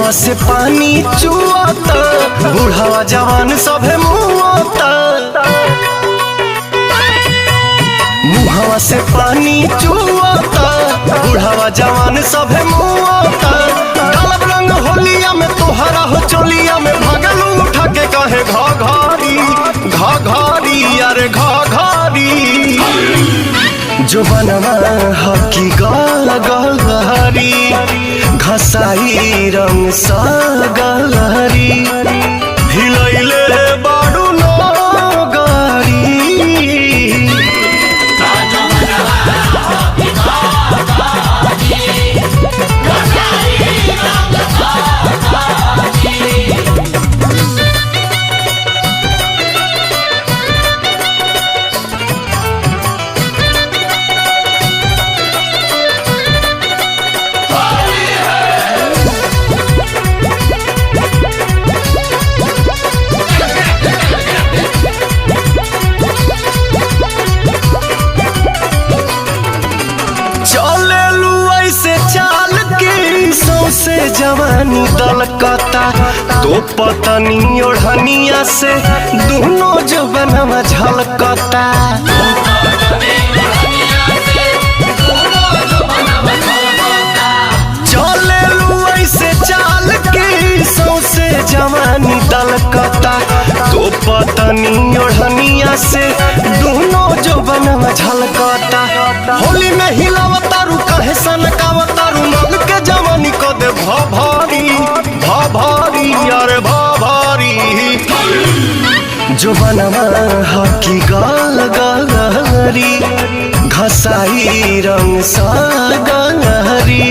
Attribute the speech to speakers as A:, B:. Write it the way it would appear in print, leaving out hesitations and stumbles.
A: मुहवा से पानी चुआता, बूढ़ावा जवान सभे मुआता। मुहवा से पानी चुआता, बूढ़ावा जवान सभे मुआता। डालब रंग होलिया में तोहरा हो चोलिया में, भगलू उठा के कहे घा घारी अरे घा घारी। जो बनवा हकी गलहरी, घसाई रंग सा गलहरी। हिलैले बाडू नो गारी। से जवानी दलकता तो पतनी ओढ़निया से दोनों जवनवा झलकता। चले ऐसे चाल के सौसे जवानी दलकता तो पतनी ओढ़निया से दोनों जवनवा झलकता। होली में हिलावतारू कहे सनकावतारू, मन के जवानी को दे भारी अरे भारी। जो बनवा हकी गलहरी, घसाई रंग सा गलहरी।